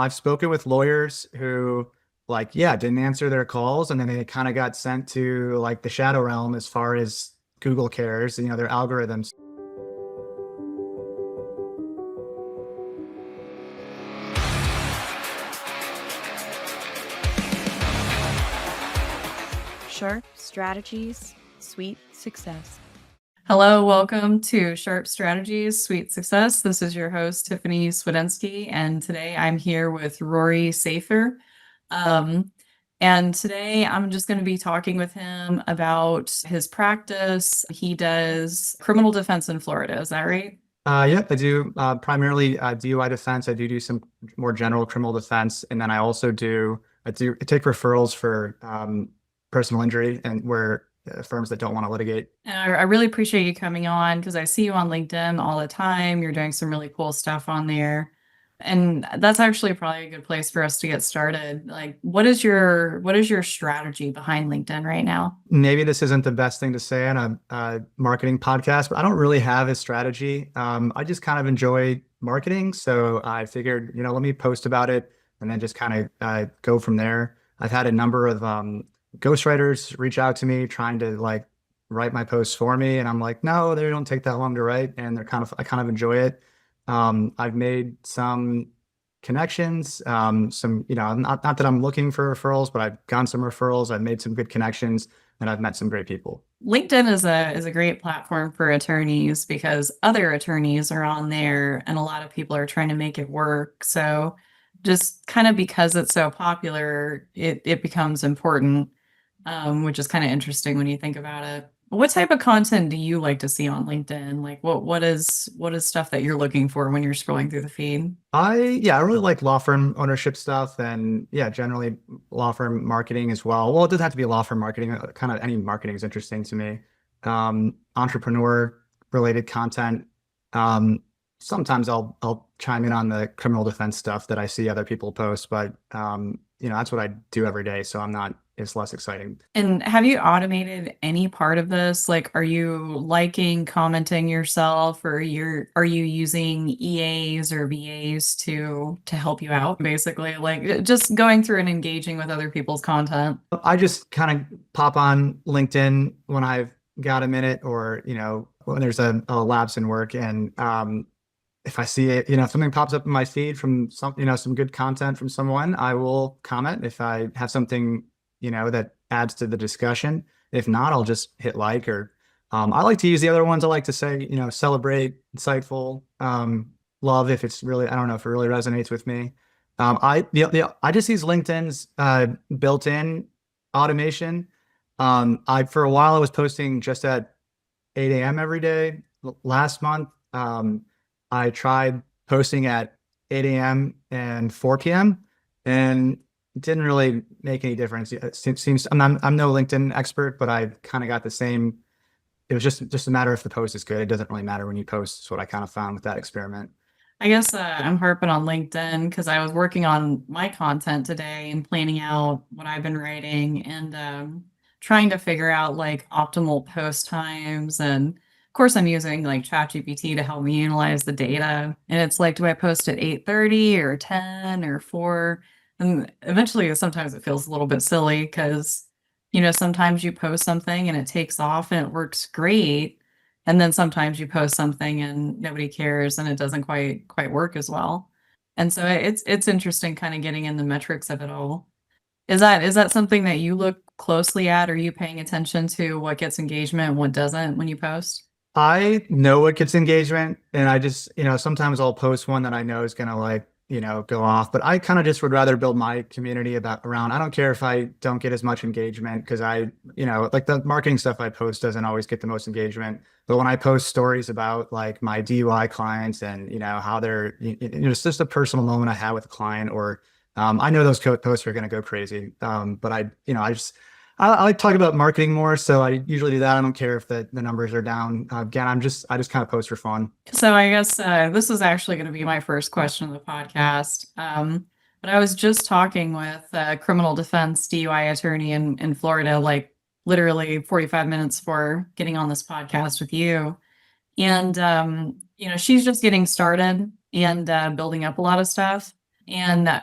I've spoken with lawyers who yeah, didn't answer their calls and then they kind of got sent to like the shadow realm as far as Google cares, their algorithms. Sharp strategies, sweet success. Hello, welcome to Sharp Strategies, Sweet Success. This is your host, Tiffany Swedensky, and today I'm here with Rory Safir. And today I'm just going to be talking with him about his practice. He does criminal defense in Florida, is that right? Yep, I do primarily DUI defense. I do some more general criminal defense, and then I take referrals for personal injury and where firms that don't want to litigate. And I really appreciate you coming on because I see you on LinkedIn all the time. You're doing some really cool stuff on there. And that's actually probably a good place for us to get started. Like, what is your strategy behind LinkedIn right now? Maybe this isn't the best thing to say on a marketing podcast, but I don't really have a strategy. I just kind of enjoy marketing, so I figured, let me post about it and then just kind of go from there. I've had a number of ghostwriters reach out to me trying to like write my posts for me, and I'm like, no, they don't take that long to write, and I kind of enjoy it. I've made some connections, not that I'm looking for referrals, but I've gotten some referrals. I've made some good connections and I've met some great people. LinkedIn is a great platform for attorneys because other attorneys are on there and a lot of people are trying to make it work. So just kind of because it's so popular, it becomes important, which is kind of interesting when you think about it. What type of content do you like to see on LinkedIn? Like what is stuff that you're looking for when you're scrolling through the feed? I really like law firm ownership stuff and yeah, generally law firm marketing as well. Well, it doesn't have to be law firm marketing. Kind of any marketing is interesting to me. Entrepreneur related content. Um, Sometimes I'll chime in on the criminal defense stuff that I see other people post, but that's what I do every day, so it's less exciting. And have you automated any part of this? Like, are you liking, commenting yourself, or are you using EAs or VAs to help you out, basically? Like just going through and engaging with other people's content. I just kind of pop on LinkedIn when I've got a minute or, when there's a lapse in work. And if I see it, if something pops up in my feed from some good content from someone, I will comment if I have something, that adds to the discussion. If not, I'll just hit like or I like to use the other ones. I like to say, celebrate, insightful, love if it's really, I don't know if it really resonates with me. I just use LinkedIn's built-in automation. For a while I was posting just at 8 a.m. every day. Last month, I tried posting at 8 a.m. and 4 p.m. and it didn't really make any difference. It seems I'm no LinkedIn expert, but I kind of got the same. It was just a matter if the post is good. It doesn't really matter when you post. Is what I kind of found with that experiment. I guess I'm harping on LinkedIn because I was working on my content today and planning out what I've been writing and trying to figure out like optimal post times. And of course, I'm using like ChatGPT to help me analyze the data. And it's like, do I post at 8:30 or 10 or 4? And eventually, sometimes it feels a little bit silly because, sometimes you post something and it takes off and it works great. And then sometimes you post something and nobody cares and it doesn't quite work as well. And so it's interesting kind of getting in the metrics of it all. Is that something that you look closely at? Are you paying attention to what gets engagement and what doesn't when you post? I know what gets engagement, and I just, sometimes I'll post one that I know is gonna like, go off. But I kind of just would rather build my community around. I don't care if I don't get as much engagement because like the marketing stuff I post doesn't always get the most engagement. But when I post stories about like my DUI clients and how it's just a personal moment I had with a client, or I know those posts are gonna go crazy. But I like talking about marketing more, so I usually do that. I don't care if the numbers are down. Again, I just kind of post for fun. So I guess this is actually going to be my first question of the podcast. But I was just talking with a criminal defense DUI attorney in Florida, like literally 45 minutes before getting on this podcast with you. And she's just getting started and building up a lot of stuff. And I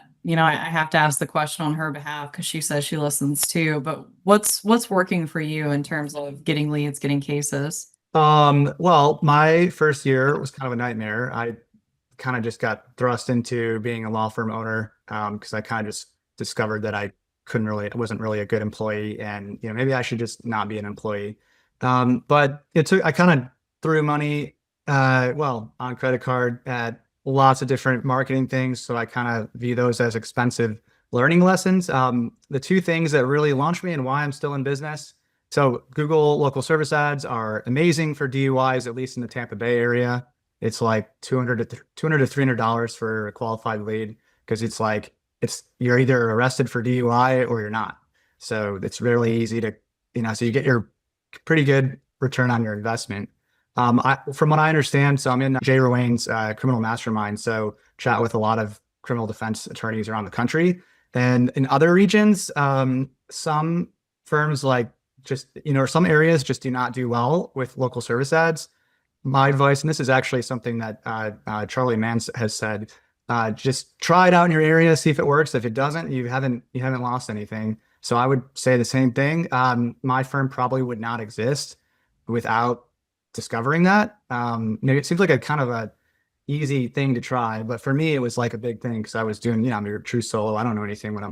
have to ask the question on her behalf because she says she listens too. But what's working for you in terms of getting leads, getting cases? Well, my first year was kind of a nightmare. I kind of just got thrust into being a law firm owner because I kind of just discovered that I wasn't really a good employee, and maybe I should just not be an employee. But I kind of threw money, on credit card at lots of different marketing things, so I kind of view those as expensive learning lessons. The two things that really launched me and why I'm still in business. So Google local service ads are amazing for DUIs, at least in the Tampa Bay area. It's like 200 to $300 for a qualified lead because you're either arrested for DUI or you're not. So it's really easy to, so you get your pretty good return on your investment. From what I understand, so I'm in Jay Ruane's criminal mastermind, so chat with a lot of criminal defense attorneys around the country. And in other regions, some firms or some areas just do not do well with local service ads. My advice, and this is actually something that Charlie Mann has said, just try it out in your area, see if it works. If it doesn't, you haven't lost anything. So I would say the same thing. My firm probably would not exist without discovering that. Maybe it seems like a kind of a easy thing to try, but for me, it was like a big thing because I was doing, I'm a true solo. I don't know anything what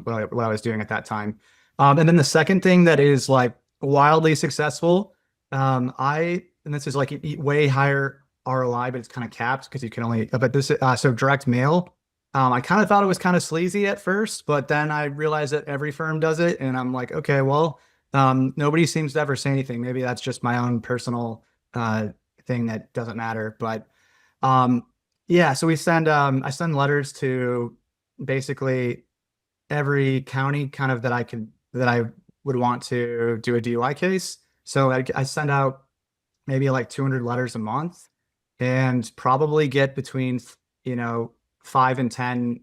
I was doing at that time. And then the second thing that is like wildly successful, and this is like way higher ROI, but it's kind of capped because you can only, but this, so direct mail. I kind of thought it was kind of sleazy at first, but then I realized that every firm does it. And I'm like, okay, well, nobody seems to ever say anything. Maybe that's just my own personal, thing that doesn't matter. But, yeah, so I send letters to basically every county kind of that I would want to do a DUI case. So I send out maybe like 200 letters a month and probably get between, 5 and 10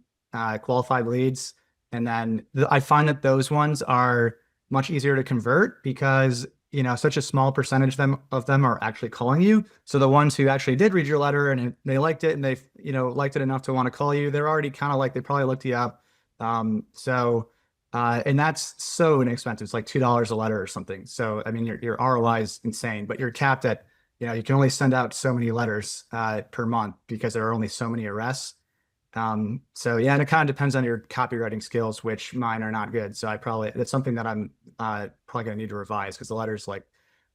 qualified leads. And then I find that those ones are much easier to convert because, such a small percentage of them are actually calling you. So the ones who actually did read your letter and they liked it and they, liked it enough to want to call you, they're already kind of like, they probably looked you up. And that's so inexpensive. It's like $2 a letter or something. So, I mean, your ROI is insane, but you're capped at, you can only send out so many letters per month because there are only so many arrests. So yeah, and it kind of depends on your copywriting skills, which mine are not good. So that's something that I'm probably going to need to revise because the letters, like,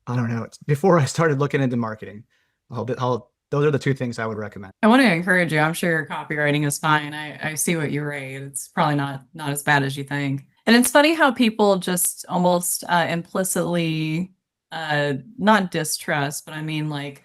I don't know. It's before I started looking into marketing. Those are the two things I would recommend. I want to encourage you. I'm sure your copywriting is fine. I see what you write. It's probably not as bad as you think. And it's funny how people just almost implicitly not distrust, but I mean like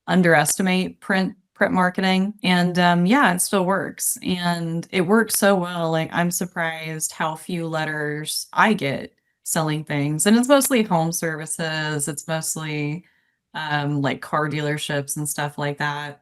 underestimate print marketing. And yeah, it still works. And it works so well. Like I'm surprised how few letters I get selling things. And it's mostly home services. It's mostly like car dealerships and stuff like that.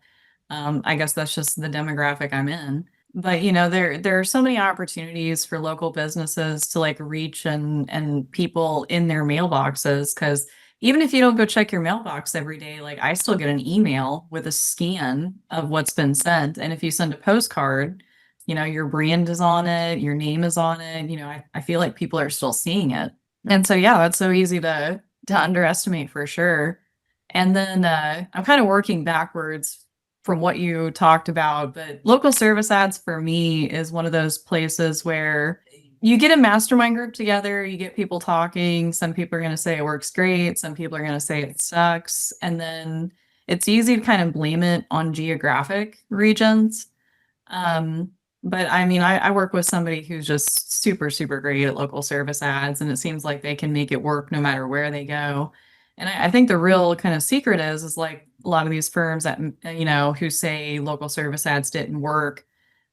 I guess that's just the demographic I'm in. But there are so many opportunities for local businesses to like reach and people in their mailboxes because even if you don't go check your mailbox every day, like I still get an email with a scan of what's been sent. And if you send a postcard, your brand is on it, your name is on it. I feel like people are still seeing it. And so yeah, that's so easy to underestimate for sure. And then I'm kind of working backwards from what you talked about, but local service ads for me is one of those places where you get a mastermind group together, you get people talking. Some people are going to say it works great, some people are going to say it sucks. And then it's easy to kind of blame it on geographic regions. But I mean, I work with somebody who's just super, super great at local service ads, and it seems like they can make it work no matter where they go. And I think the real kind of secret is like a lot of these firms that, who say local service ads didn't work,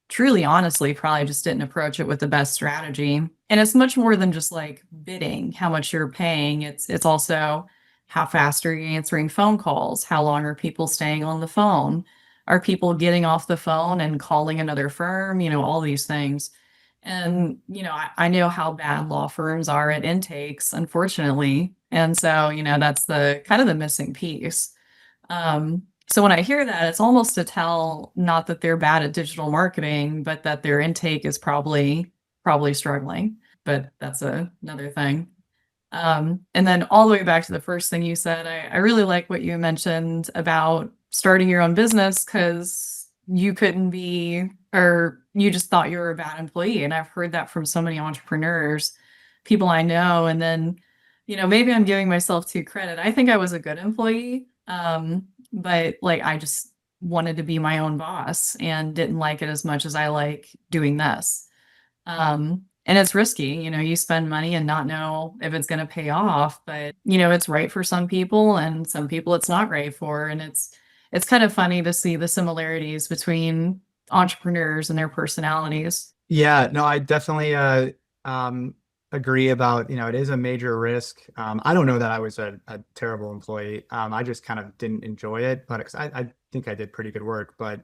truly, honestly, probably just didn't approach it with the best strategy. And it's much more than just like bidding, how much you're paying. It's also how fast are you answering phone calls? How long are people staying on the phone? Are people getting off the phone and calling another firm? All these things. And, I know how bad law firms are at intakes, unfortunately. And so, that's the kind of the missing piece. So when I hear that, it's almost to tell not that they're bad at digital marketing, but that their intake is probably struggling. But that's another thing. And then all the way back to the first thing you said, I really like what you mentioned about starting your own business because you couldn't be, or you just thought you were a bad employee. And I've heard that from so many entrepreneurs, people I know. And then, maybe I'm giving myself too credit. I think I was a good employee. But like I just wanted to be my own boss and didn't like it as much as I like doing this. And it's risky, you spend money and not know if it's going to pay off, but it's right for some people and some people it's not right for. And it's kind of funny to see the similarities between entrepreneurs and their personalities. Yeah, no, I definitely agree about, it is a major risk. I don't know that I was a terrible employee. I just kind of didn't enjoy it, but 'cause I think I did pretty good work. But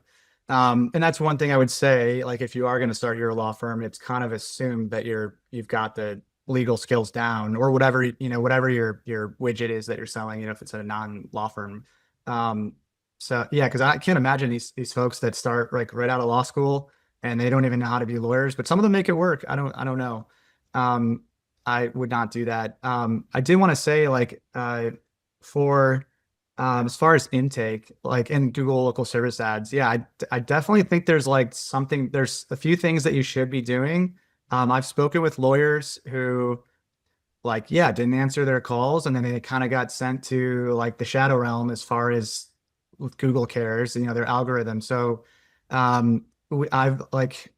and that's one thing I would say, like if you are going to start your law firm, it's kind of assumed that you've got the legal skills down or whatever, whatever your widget is that you're selling, if it's a non-law firm. Um, so yeah, because I can't imagine these folks that start like right out of law school and they don't even know how to be lawyers, but some of them make it work. I don't know. Um, I would not do that. I did want to say like for as far as intake, like in Google local service ads, yeah, I definitely think there's a few things that you should be doing. I've spoken with lawyers who like, yeah, didn't answer their calls and then they kind of got sent to like the shadow realm as far as with Google cares, their algorithm. So I've like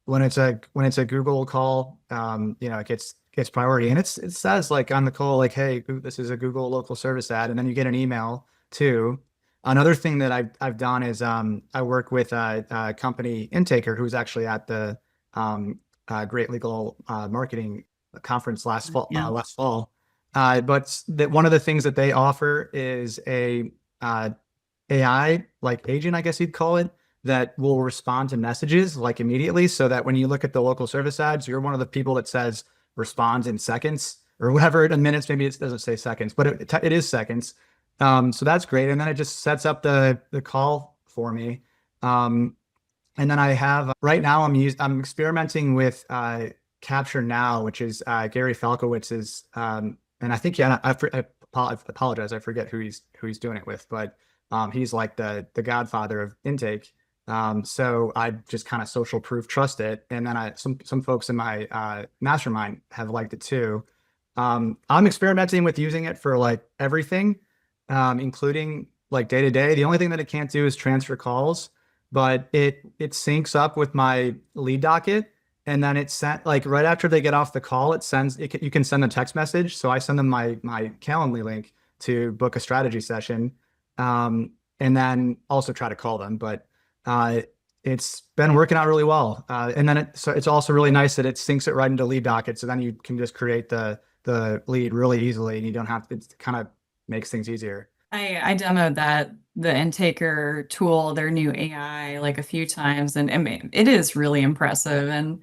when it's a Google call, it gets priority and it says like on the call, like, hey, this is a Google local service ad, and then you get an email too. Another thing that I've done is I work with a company Intaker who's actually at the Great Legal Marketing conference last fall. Yeah. But that one of the things that they offer is a AI like agent, I guess you'd call it, that will respond to messages like immediately, so that when you look at the local service ads, you're one of the people that says responds in seconds or whatever, in minutes. Maybe it doesn't say seconds, but it is seconds. So that's great, and then it just sets up the call for me. And then I have right now I'm experimenting with Capture Now, which is Gary Falkowitz's, and I think I apologize, I forget who he's doing it with, but he's like the godfather of intake. So I just kind of social proof trust it, and then some folks in my mastermind have liked it too. I'm experimenting with using it for like everything, including like day to day. The only thing that it can't do is transfer calls, but it syncs up with my lead docket, and then it sent like right after they get off the call, you can send a text message. So I send them my Calendly link to book a strategy session, and then also try to call them. But it's been working out really well. And then so it's also really nice that it syncs it right into lead docket, so then you can just create the lead really easily, and you don't have to. It kind of makes things easier. I demoed the Intaker tool, their new AI, like a few times, and I mean, it is really impressive. And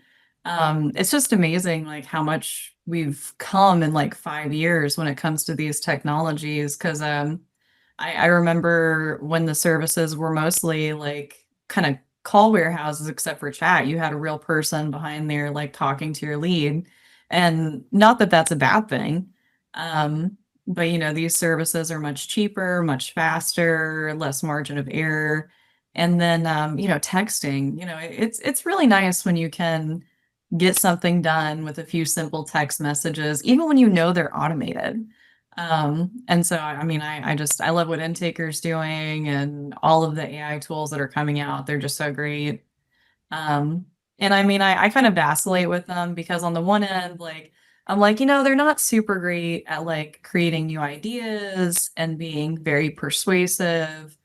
it's just amazing, like how much we've come in like 5 years when it comes to these technologies. Because I remember when the services were mostly like kind of call warehouses, except for chat. You had a real person behind there, like talking to your lead, and not that that's a bad thing. Um, but these services are much cheaper, much faster, less margin of error. And then texting, it's really nice when you can get something done with a few simple text messages, even when they're automated. And so I mean I love what Intaker's doing and all of the AI tools that are coming out. They're just so great. Um, and I mean, I kind of vacillate with them because on the one end, like, I'm like, they're not super great at like creating new ideas and being very persuasive.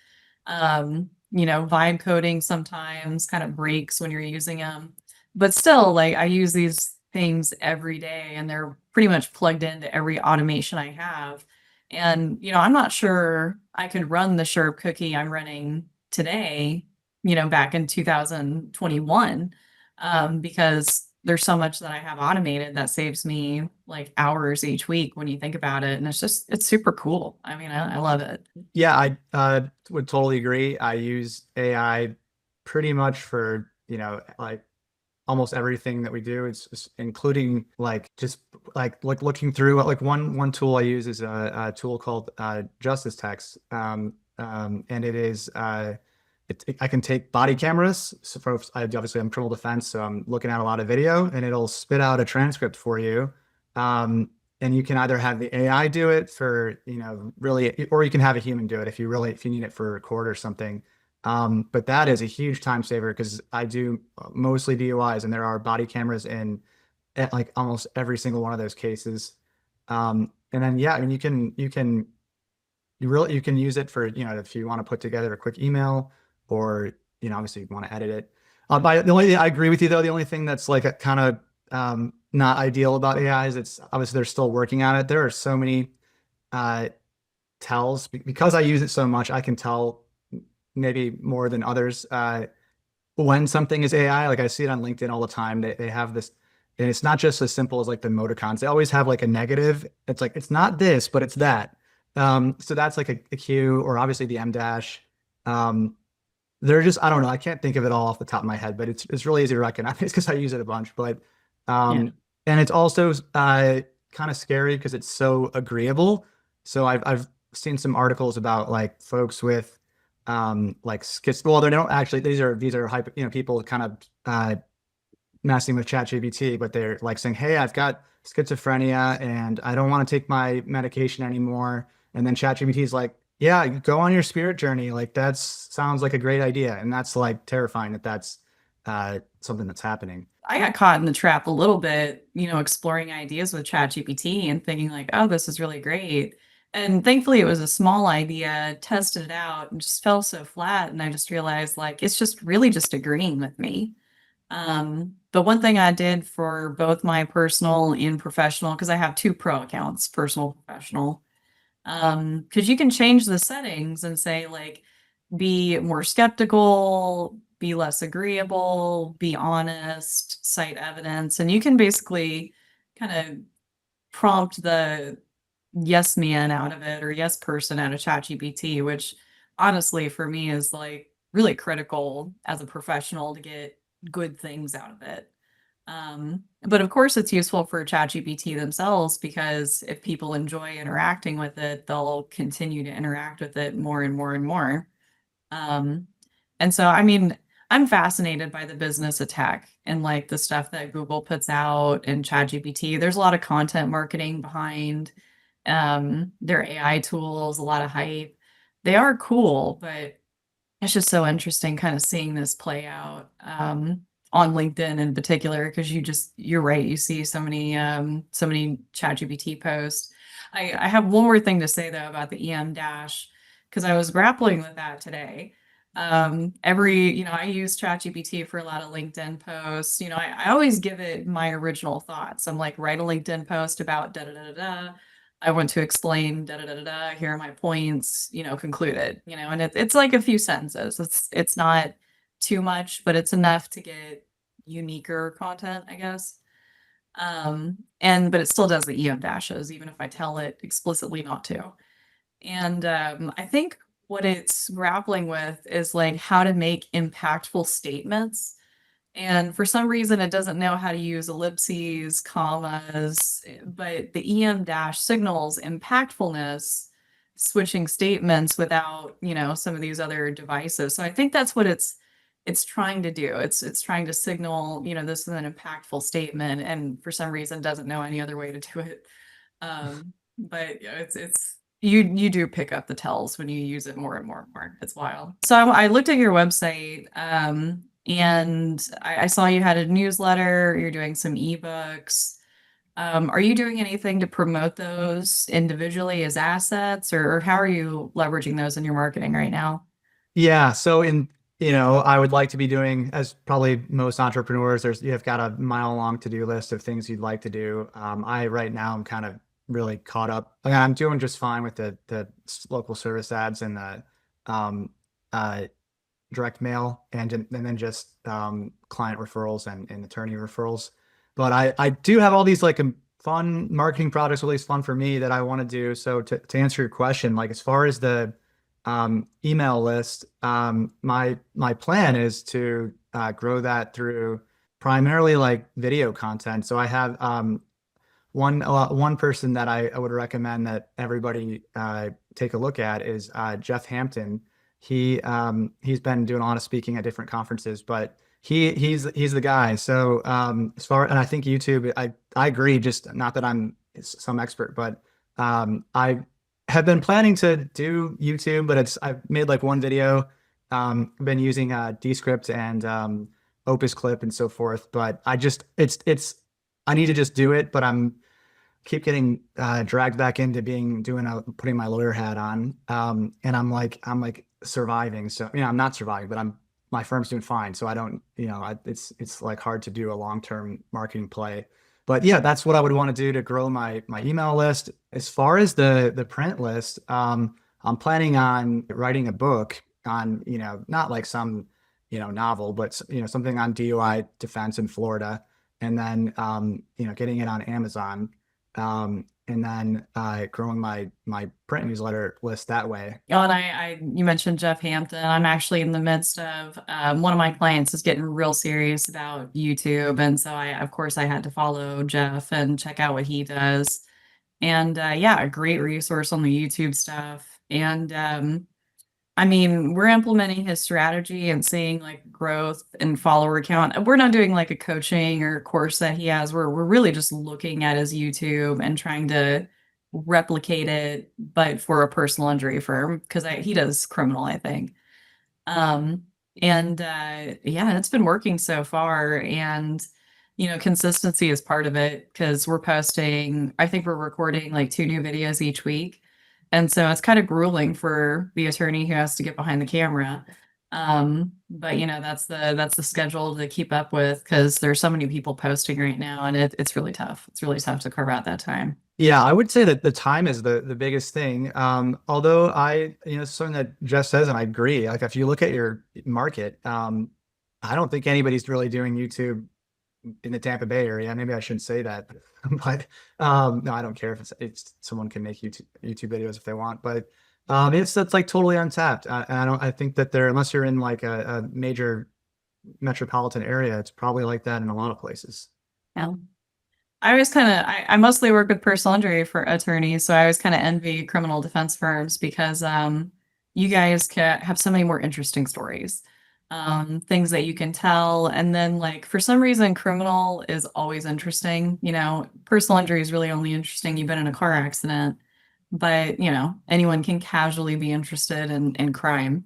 Vibe coding sometimes kind of breaks when you're using them. But still, like, I use these things every day and they're pretty much plugged into every automation I have. And, I'm not sure I could run the Sharp cookie I'm running today back in 2021, because there's so much that I have automated that saves me like hours each week when you think about it. And it's super cool. I mean, I love it. Yeah, I would totally agree. I use AI pretty much for, like almost everything that we do. It's including like just like looking through like one tool I use is a tool called Justice Text. And it is I can take body cameras. So obviously I'm criminal defense, so I'm looking at a lot of video, and it'll spit out a transcript for you. Um, and you can either have the AI do it for, really, or you can have a human do it if you need it for a record or something. But that is a huge time saver because I do mostly DUIs, and there are body cameras in at like almost every single one of those cases. And then yeah, I mean you can use it for, if you want to put together a quick email, or, obviously you want to edit it. But the only thing I agree with you though, the only thing that's like kind of not ideal about AI is it's obviously they're still working on it. There are so many uh tells because I use it so much. I can tell maybe more than others when something is AI. Like I see it on LinkedIn all the time. They have this, and it's not just as simple as like the emoticons. They always have like a negative. It's like it's not this, but it's that. So that's like a cue, or obviously the M dash. Um, they're just, I don't know. I can't think of it all off the top of my head, but it's really easy to recognize because I use it a bunch. But Yeah. and it's also kind of scary because it's so agreeable. So I've seen some articles about like folks with like skits. Well, they don't actually. These are hype, people kind of messing with ChatGPT, but they're like saying, "Hey, I've got schizophrenia and I don't want to take my medication anymore." And then ChatGPT is like, "Yeah, go on your spirit journey. Like that sounds like a great idea." And that's like terrifying that that's something that's happening. I got caught in the trap a little bit, exploring ideas with ChatGPT and thinking like, oh, this is really great. And thankfully it was a small idea, tested it out and just fell so flat. And I just realized like it's just really just agreeing with me. But one thing I did for both my personal and professional, because I have two pro accounts, personal, professional, because you can change the settings and say like be more skeptical, be less agreeable, be honest, cite evidence, and you can basically kind of prompt the yes man out of it or yes person out of ChatGPT, which honestly for me is like really critical as a professional to get good things out of it. But of course, it's useful for ChatGPT themselves because if people enjoy interacting with it, they'll continue to interact with it more and more and more. Um, and so, I mean, I'm fascinated by the business of tech and like the stuff that Google puts out and ChatGPT. There's a lot of content marketing behind their AI tools, a lot of hype. They are cool, but it's just so interesting kind of seeing this play out on LinkedIn in particular because you're right, you see so many ChatGPT posts. I have one more thing to say though about the EM dash because I was grappling with that today. I use ChatGPT for a lot of LinkedIn posts. I always give it my original thoughts. I'm like, write a LinkedIn post about da da da da da. I want to explain da da da da da. Here are my points. Concluded. And it's like a few sentences. It's not too much, but it's enough to get uniquer content, I guess. But it still does the EM dashes, even if I tell it explicitly not to. And I think what it's grappling with is like how to make impactful statements. And for some reason, it doesn't know how to use ellipses, commas, but the EM dash signals impactfulness, switching statements without, some of these other devices. So I think that's what it's trying to do. It's trying to signal, this is an impactful statement, and for some reason doesn't know any other way to do it. But it's you do pick up the tells when you use it more and more and more. It's wild. So I looked at your website, and I saw you had a newsletter. You're doing some ebooks. Are you doing anything to promote those individually as assets, or how are you leveraging those in your marketing right now? Yeah. So I would like to be doing, as probably most entrepreneurs, you've got a mile long to-do list of things you'd like to do. I right now I'm kind of really caught up. Like, I'm doing just fine with the local service ads and the um, uh, direct mail and then just client referrals and attorney referrals. But I do have all these like fun marketing products, at least fun for me, that I want to do. So to answer your question, like as far as the email list, my plan is to grow that through primarily like video content. So I have one person that I would recommend that everybody take a look at is Jeff Hampton. He's been doing a lot of speaking at different conferences, but he's the guy. So as far and I think YouTube, I agree. Just not that I'm some expert, but I have been planning to do YouTube, but I've made like one video. Been using Descript and Opus Clip and so forth, but it's I need to just do it, but I'm keep getting dragged back into putting my lawyer hat on. And I'm like surviving. So, I'm not surviving, but my firm's doing fine. So I don't, it's like hard to do a long-term marketing play. But yeah, that's what I would want to do to grow my email list. As far as the print list, I'm planning on writing a book on, not like some, novel, but something on DUI defense in Florida, and then getting it on Amazon, and then growing my print newsletter list that way. Oh, and you mentioned Jeff Hampton. I'm actually in the midst of one of my clients is getting real serious about YouTube, and so of course, I had to follow Jeff and check out what he does. And yeah, a great resource on the YouTube stuff. And I mean, we're implementing his strategy and seeing like growth and follower count. We're not doing like a coaching or course that he has. We're really just looking at his YouTube and trying to replicate it, but for a personal injury firm because he does criminal, I think. Um, and yeah, it's been working so far. And consistency is part of it because we're posting. I think we're recording like 2 new videos each week. And so it's kind of grueling for the attorney who has to get behind the camera. But that's the schedule to keep up with because there's so many people posting right now, and it's really tough. It's really tough to carve out that time. Yeah, I would say that the time is the biggest thing. Although something that Jeff says, and I agree. Like if you look at your market, I don't think anybody's really doing YouTube in the Tampa Bay area. Maybe I shouldn't say that, but no, I don't care if it's someone can make YouTube videos if they want, but that's like totally untapped. And I think that unless you're in like a major metropolitan area, it's probably like that in a lot of places. Yeah. I always kind of I mostly work with personal injury for attorneys, so I always kind of envy criminal defense firms because you guys can have so many more interesting stories, things that you can tell, and then like for some reason, criminal is always interesting. Personal injury is really only interesting. You've been in a car accident, but anyone can casually be interested in crime.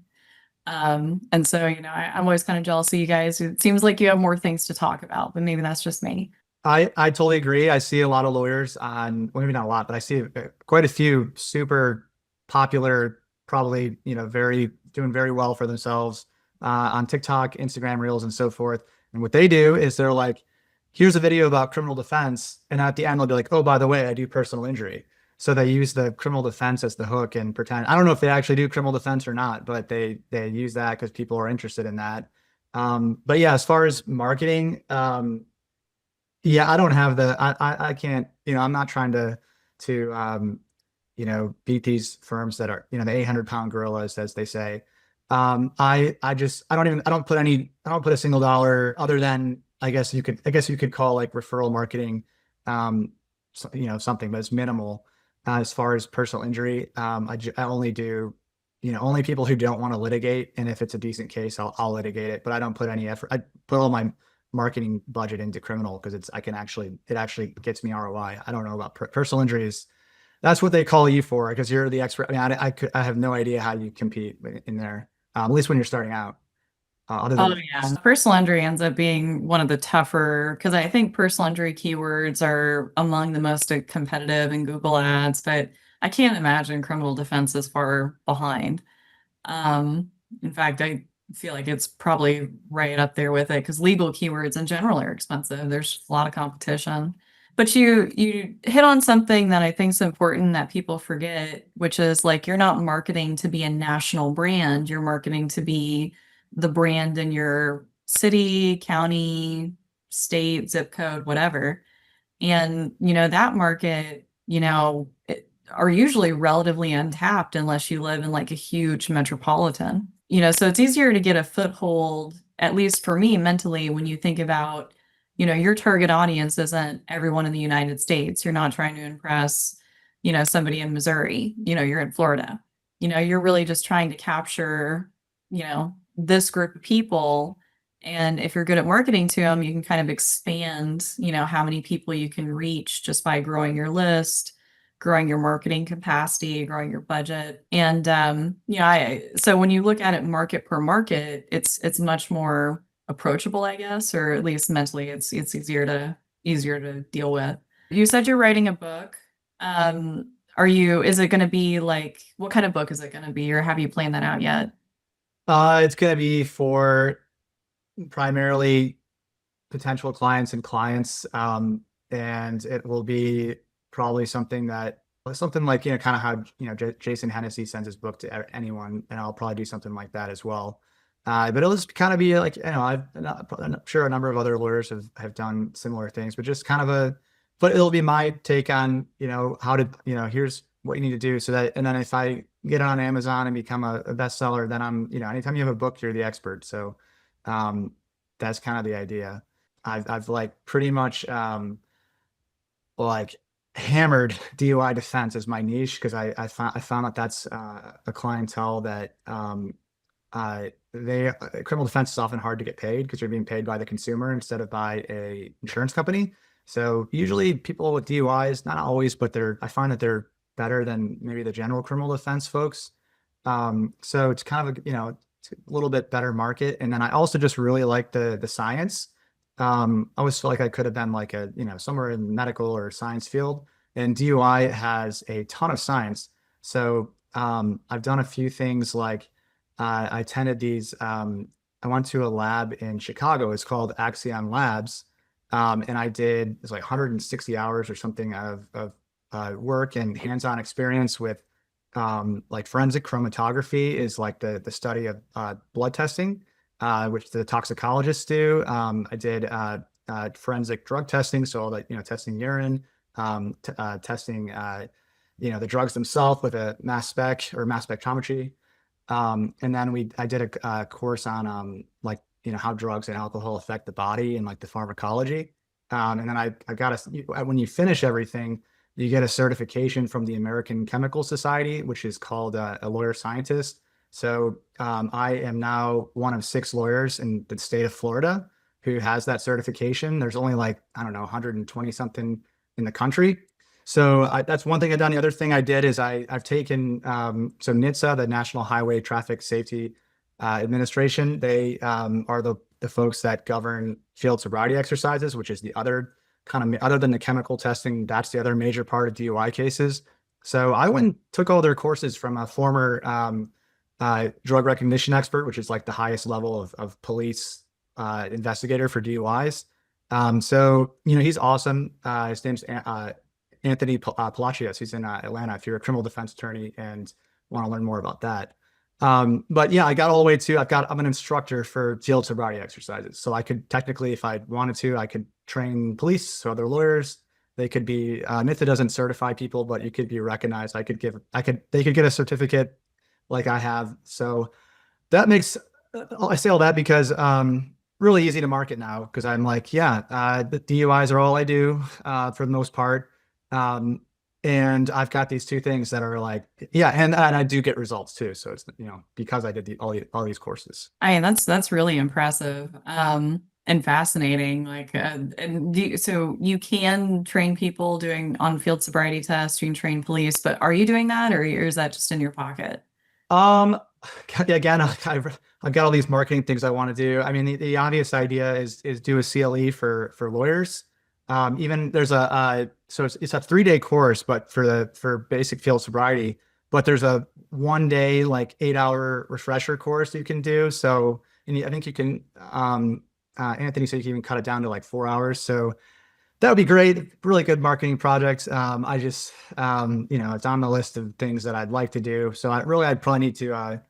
And so I'm always kind of jealous of you guys. It seems like you have more things to talk about, but maybe that's just me. I totally agree. I see a lot of lawyers well, maybe not a lot, but I see quite a few super popular, probably, doing very well for themselves on TikTok, Instagram Reels, and so forth. And what they do is they're like, here's a video about criminal defense. And at the end, they'll be like, oh, by the way, I do personal injury. So they use the criminal defense as the hook and pretend. I don't know if they actually do criminal defense or not, but they use that because people are interested in that. But yeah, as far as marketing, yeah, I don't have I can't, I'm not trying to beat these firms that are, the 800-pound gorillas, as they say. I don't put a single dollar other than, I guess you could call like referral marketing, something, but it's minimal. As far as personal injury, I only do, only people who don't want to litigate. And if it's a decent case, I'll litigate it, but I don't put any effort. I put all my marketing budget into criminal because it actually gets me ROI. I don't know about personal injuries. That's what they call you for because you're the expert. I mean, I have no idea how you compete in there, at least when you're starting out. Other Oh than yeah, personal injury ends up being one of the tougher because I think personal injury keywords are among the most competitive in Google Ads, but I can't imagine criminal defense is far behind. In fact, I feel like it's probably right up there with it because legal keywords in general are expensive. There's a lot of competition. But you hit on something that I think is important that people forget, which is like you're not marketing to be a national brand. You're marketing to be the brand in your city, county, state, zip code, whatever. And, that market, are usually relatively untapped unless you live in like a huge metropolitan. So it's easier to get a foothold, at least for me mentally, when you think about, your target audience isn't everyone in the United States. You're not trying to impress, somebody in Missouri, you're in Florida. You're really just trying to capture, this group of people. And if you're good at marketing to them, you can kind of expand, how many people you can reach just by growing your list, growing your marketing capacity, growing your budget. And so when you look at it market per market, it's much more approachable, I guess, or at least mentally it's easier to deal with. You said you're writing a book. Is it going to be like, what kind of book is it going to be, or have you planned that out yet? It's going to be for primarily potential clients and clients. And it will be probably something like, kind of how, Jason Hennessy sends his book to anyone, and I'll probably do something like that as well. But it'll just kind of be like, I'm sure a number of other lawyers have done similar things, but just kind of but it'll be my take on, how to, here's what you need to do and then if I get on Amazon and become a bestseller, then anytime you have a book, you're the expert. So, that's kind of the idea. I've like pretty much, like hammered DUI defense as my niche, because I found that that's a clientele that criminal defense is often hard to get paid because you're being paid by the consumer instead of by a insurance company. So usually people with DUIs, not always, but I find that they're better than maybe the general criminal defense folks. So it's kind of it's a little bit better market. And then I also just really like the science. I always feel like I could have been like somewhere in medical or science field, and DUI has a ton of science. So I've done a few things like I attended I went to a lab in Chicago. It's called Axion Labs. And it's like 160 hours or something of work and hands-on experience with like forensic chromatography is like the study of blood testing, which the toxicologists do. I did forensic drug testing, so like testing urine, testing the drugs themselves with a mass spec or mass spectrometry. And then I did a course on like how drugs and alcohol affect the body and like the pharmacology. And then I got when you finish everything, you get a certification from the American Chemical Society, which is called a lawyer scientist. So I am now one of 6 lawyers in the state of Florida who has that certification. There's only like, I don't know, 120 something in the country. So that's one thing I've done. The other thing I did is I've taken, so NHTSA, the National Highway Traffic Safety Administration, they are the folks that govern field sobriety exercises, which is the other kind of, other than the chemical testing, that's the other major part of DUI cases. So I went and took all their courses from a former drug recognition expert, which is like the highest level of police investigator for DUIs. So, he's awesome. His name's Anthony Palacios. He's in Atlanta, if you're a criminal defense attorney and want to learn more about that. But yeah, I got all the way to, I'm an instructor for field sobriety exercises. So I could technically, if I wanted to, I could train police or other lawyers. They could be, NHTSA doesn't certify people, but you could be recognized. They could get a certificate like I have. So that makes, I say all that because, really easy to market now, because I'm like, the DUIs are all I do, for the most part. And I've got these 2 things that are like, and I do get results too. So it's, because I did all these courses. I mean, that's really impressive, and fascinating. Like, so you can train people doing on-field sobriety tests, you can train police, but are you doing that, or is that just in your pocket? Again, I've got all these marketing things I want to do. I mean, the obvious idea is do a CLE for lawyers. Even there's so it's a 3-day course, but for basic field sobriety, but there's a 1-day, like 8-hour refresher course you can do. So, and I think you can, Anthony said you can even cut it down to like 4 hours. So that would be great. Really good marketing project. I just, it's on the list of things that I'd like to do. So I'd probably need to,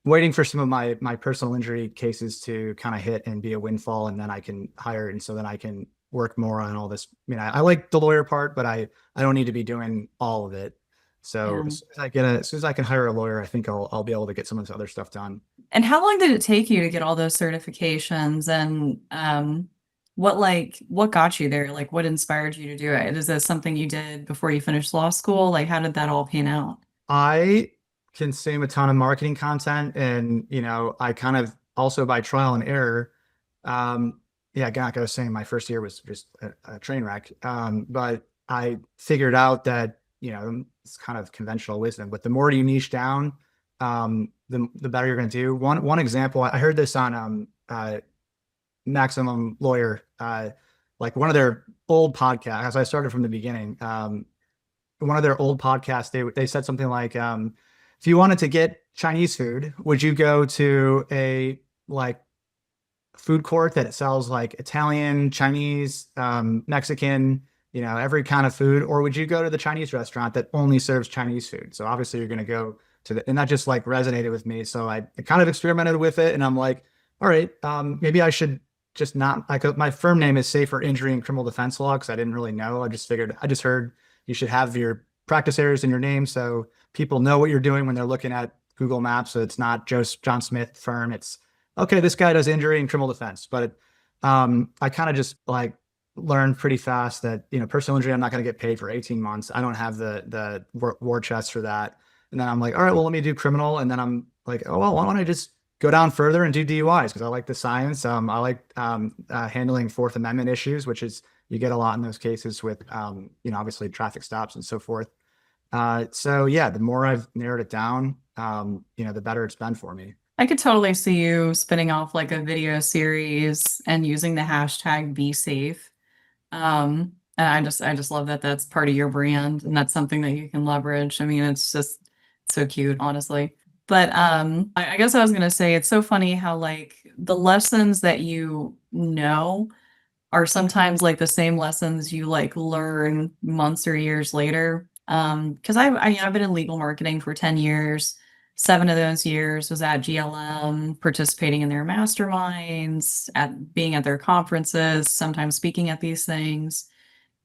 waiting for some of my personal injury cases to kind of hit and be a windfall, and then I can hire, and so then I can work more on all this. I mean, I like the lawyer part, but I don't need to be doing all of it. So Yeah. as soon as I can hire a lawyer, I think I'll be able to get some of this other stuff done. And how long did it take you to get all those certifications? And what got you there? Like what inspired you to do it? Is this something you did before you finished law school? Like how did that all pan out? I consume a ton of marketing content, and I kind of also by trial and error. Yeah, like I was saying, my first year was just a train wreck. But I figured out that it's kind of conventional wisdom, but the more you niche down, the better you're going to do. One example, I heard this on Maximum Lawyer, like one of their old podcasts. As I started from the beginning, one of their old podcasts, they said something like, if you wanted to get Chinese food, would you go to a like food court that sells like Italian, Chinese, Mexican, every kind of food, or would you go to the Chinese restaurant that only serves Chinese food? So obviously you're going to go to and that just like resonated with me. So I kind of experimented with it, and I'm like, all right, maybe I should just not like my firm name is Safir Injury and Criminal Defense Law, because I didn't really know. I just heard you should have your practice areas in your name so people know what you're doing when they're looking at Google Maps. So it's not John Smith firm. It's okay, this guy does injury and criminal defense. But I kind of just like learned pretty fast that personal injury, I'm not going to get paid for 18 months. I don't have the war chest for that. And then I'm like, all right, well, let me do criminal. And then I'm like, oh well, why don't I just go down further and do DUIs, because I like the science. I like handling Fourth Amendment issues, which is you get a lot in those cases with obviously traffic stops and so forth. So yeah, the more I've narrowed it down, the better it's been for me. I could totally see you spinning off like a video series and using the hashtag be safe. And I just love that that's part of your brand and that's something that you can leverage. I mean, it's just so cute, honestly. But I guess I was gonna say it's so funny how like the lessons that you know are sometimes like the same lessons you like learn months or years later. Because I've been in legal marketing for 10 years. 7 of those years was at GLM, participating in their masterminds, at being at their conferences, sometimes speaking at these things.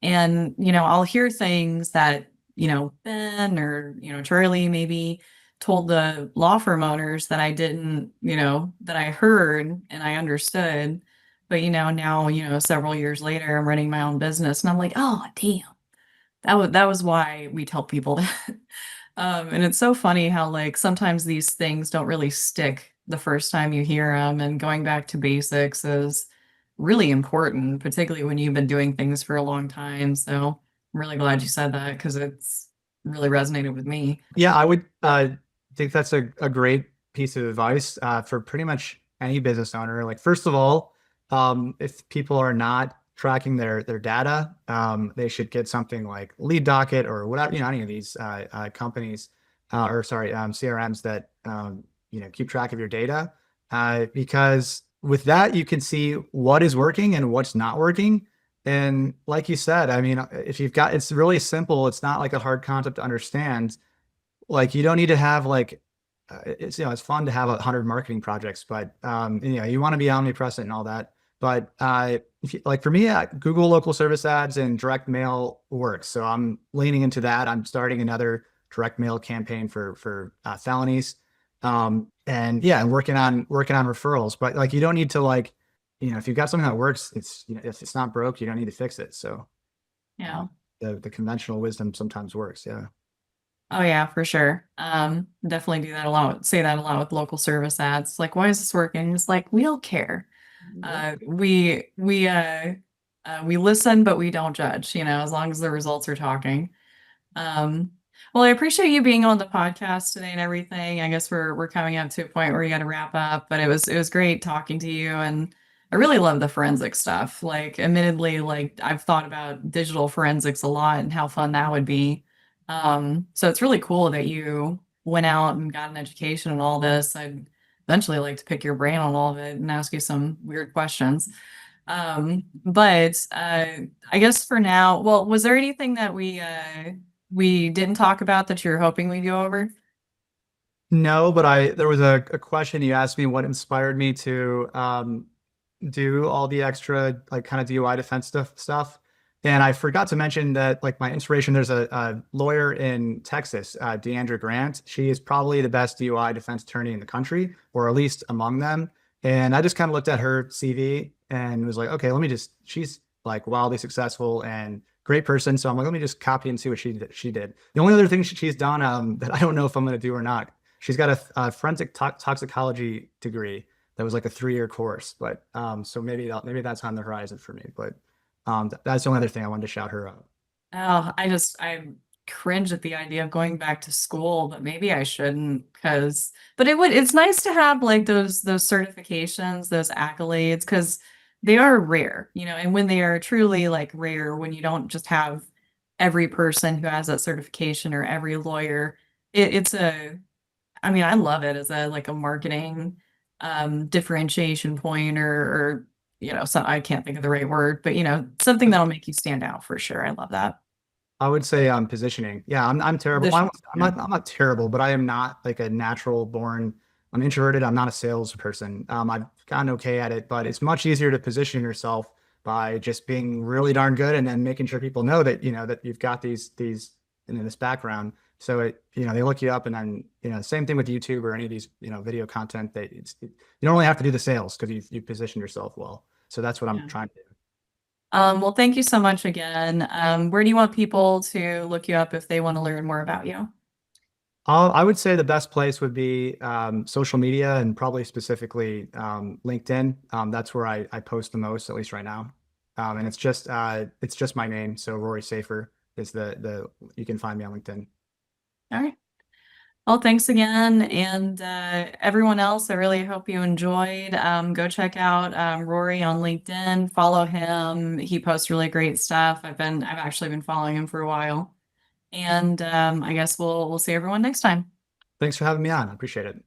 And, I'll hear things that, Ben or, Charlie maybe told the law firm owners that I didn't, that I heard and I understood. But, now, several years later, I'm running my own business and I'm like, oh, damn, that was why we tell people that. And it's so funny how like sometimes these things don't really stick the first time you hear them, and going back to basics is really important, particularly when you've been doing things for a long time. So I'm really glad you said that because it's really resonated with me. Yeah, I would think that's a great piece of advice for pretty much any business owner. Like, first of all, if people are not tracking their data, they should get something like Lead Docket or whatever, any of these companies or sorry, CRMs that keep track of your data, because with that you can see what is working and what's not working. And like you said, I mean, if you've got, it's really simple. It's not like a hard concept to understand. Like you don't need to have like it's fun to have 100 marketing projects, but you want to be omnipresent and all that. But if you, like for me, Google local service ads and direct mail works. So I'm leaning into that. I'm starting another direct mail campaign for felonies. And yeah, I'm working on referrals. But like you don't need to like, if you've got something that works, it's if it's not broke, you don't need to fix it. So Yeah. the conventional wisdom sometimes works. Yeah. Oh yeah, for sure. Definitely do that a lot. Say that a lot with local service ads. Like, why is this working? It's like we don't care. We listen, but we don't judge. As long as the results are talking. Um, well, I appreciate you being on the podcast today and everything. I guess we're coming up to a point where you got to wrap up, but it was great talking to you, and I really love the forensic stuff. Like, admittedly, like I've thought about digital forensics a lot and how fun that would be. So it's really cool that you went out and got an education and all this. I'd eventually like to pick your brain on all of it and ask you some weird questions. But I guess for now, well, was there anything that we didn't talk about that you're hoping we go over? No, but there was a question you asked me what inspired me to do all the extra like kind of DUI defense stuff. And I forgot to mention that like my inspiration, there's a lawyer in Texas, Deandra Grant. She is probably the best DUI defense attorney in the country, or at least among them. And I just kind of looked at her CV and was like, okay, she's like wildly successful and great person. So I'm like, let me just copy and see what she did. The only other thing she's done that I don't know if I'm going to do or not, she's got a forensic toxicology degree that was like a 3-year course. But so maybe that's on the horizon for me. But that's the only other thing I wanted to shout her out. Oh, I cringe at the idea of going back to school, but maybe I shouldn't because but it's nice to have like those certifications, those accolades, because they are rare, you know, and when they are truly like rare, when you don't just have every person who has that certification or every lawyer, it's a I mean, I love it as a like a marketing differentiation point or you know, so I can't think of the right word, but you know, something that'll make you stand out for sure. I love that. I would say positioning. Yeah, I'm terrible. Position. Yeah. I'm not terrible, but I am not like a natural born. I'm introverted. I'm not a salesperson. I've gotten okay at it, but it's much easier to position yourself by just being really darn good and then making sure people know that that you've got these in this background. So they look you up and then same thing with YouTube or any of these video content that you don't really have to do the sales because you've positioned yourself well. So that's what I'm Yeah. trying to do. Well, thank you so much again. Where do you want people to look you up if they want to learn more about you? I would say the best place would be social media and probably specifically LinkedIn. That's where I post the most, at least right now. And it's just my name. So Rory Safir is the you can find me on LinkedIn. All right. Well, thanks again. And everyone else, I really hope you enjoyed. Go check out Rory on LinkedIn. Follow him. He posts really great stuff. I've actually been following him for a while. And I guess we'll see everyone next time. Thanks for having me on. I appreciate it.